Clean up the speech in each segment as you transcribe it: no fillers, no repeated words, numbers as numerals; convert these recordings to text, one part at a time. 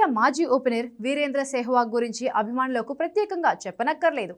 Team India మాజీ opener Virendra Sehwag గురించి అభిమానులకు ప్రత్యేకంగా చెప్పనక్కర్లేదు.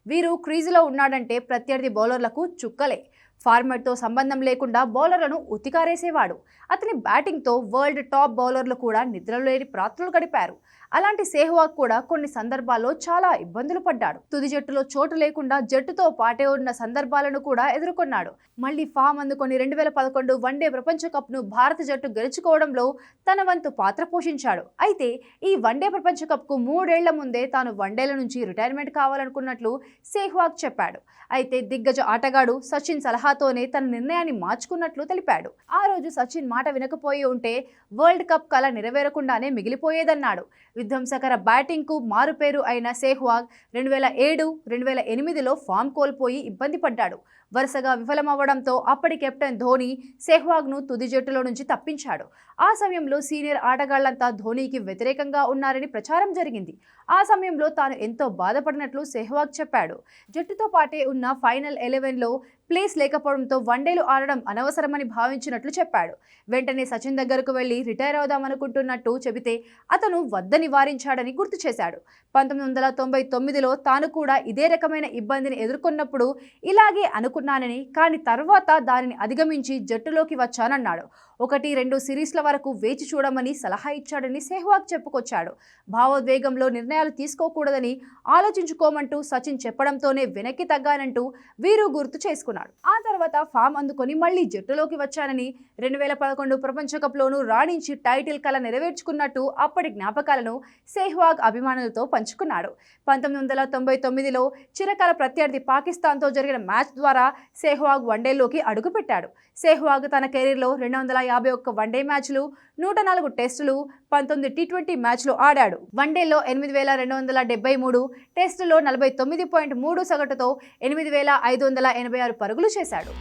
వీరు క్రీజులో ఉన్నాడంటే ప్రత్యర్థి బౌలర్లకు చుక్కలే. ఫార్మాట్తో సంబంధం లేకుండా బౌలర్లను ఉతికారేసేవాడు. అతని బ్యాటింగ్తో వరల్డ్ టాప్ బౌలర్లు కూడా నిద్రలేని రాత్రులు గడిపారు. అలాంటి సెహ్వాగ్ కూడా కొన్ని సందర్భాల్లో చాలా ఇబ్బందులు పడ్డాడు. తుది జట్టులో చోటు లేకుండా జట్టుతో పాటే ఉన్న సందర్భాలను కూడా ఎదుర్కొన్నాడు. మళ్లీ ఫామ్ అందుకొని 2011 వన్డే ప్రపంచ కప్ను భారత జట్టు గెలుచుకోవడంలో తన వంతు పాత్ర పోషించాడు. అయితే ఈ వన్డే ప్రపంచ కప్కు 3 ఏళ్ల ముందే తాను వన్డేల నుంచి రిటైర్మెంట్ కావాలనుకున్నట్లు సెహ్వాగ్ చెప్పాడు. అయితే దిగ్గజ ఆటగాడు సచిన్ సలహాతోనే తన నిర్ణయాన్ని మార్చుకున్నట్లు తెలిపాడు. ఆ రోజు సచిన్ మాట వినకపోయి ఉంటే వరల్డ్ కప్ కల నెరవేరకుండానే మిగిలిపోయేదన్నాడు. విధ్వంసకర బ్యాటింగ్కు మారుపేరు అయిన సెహ్వాగ్ 2007, 2008లో ఫామ్ కోల్పోయి ఇబ్బంది పడ్డాడు. వరుసగా విఫలమవ్వడంతో అప్పటి కెప్టెన్ ధోని సెహ్వాగ్ను తుది జట్టులో నుంచి తప్పించాడు. ఆ సమయంలో సీనియర్ ఆటగాళ్లంతా ధోనీకి వ్యతిరేకంగా ఉన్నారని ప్రచారం జరిగింది. ఆ సమయంలో తాను ఎంతో బాధపడినట్లు సెహ్వాగ్ చెప్పాడు. జట్టుతో పాటే ఉన్న ఫైనల్ 11లో ప్లేస్ లేకపోవడంతో వన్డేలు ఆడడం అనవసరమని భావించినట్లు చెప్పాడు. వెంటనే సచిన్ దగ్గరకు వెళ్లి రిటైర్ అవుదామనుకుంటున్నట్టు చెబితే అతను వద్దని వారించాడని గుర్తు చేశాడు. 1999లో తాను కూడా ఇదే రకమైన ఇబ్బందిని ఎదుర్కొన్నప్పుడు ఇలాగే అనుకున్నానని, కానీ తర్వాత దానిని అధిగమించి జట్టులోకి వచ్చానన్నాడు. 1-2 సిరీస్ల వరకు వేచి చూడమని సలహా ఇచ్చాడని సెహ్వాగ్ చెప్పుకొచ్చాడు. భావోద్వేగంలో నిర్ణయాలు తీసుకోకూడదని ఆలోచించుకోమంటూ సచిన్ చెప్పడంతోనే వెనక్కి తగ్గానంటూ వీరు గుర్తు చేసుకున్నాడు. ఆ తర్వాత ఫామ్ అందుకొని మళ్లీ జట్టులోకి వచ్చానని, 2011 ప్రపంచ కప్లోనూ రాణించి టైటిల్ కల నెరవేర్చుకున్నట్టు అప్పటి జ్ఞాపకాలను సెహ్వాగ్ అభిమానులతో పంచుకున్నాడు. 1999లో చిరకాల ప్రత్యర్థి పాకిస్తాన్తో జరిగిన మ్యాచ్ ద్వారా సెహ్వాగ్ వన్డేలోకి అడుగుపెట్టాడు. సెహ్వాగ్ తన కెరీర్లో 251 వన్డే మ్యాచ్లు, 104 టెస్టులు, 19 టీ20 మ్యాచ్లు ఆడాడు. వన్డేలో 8273, టెస్టులో 49.3 సగటుతో 8586 పరుగులు చేశాడు.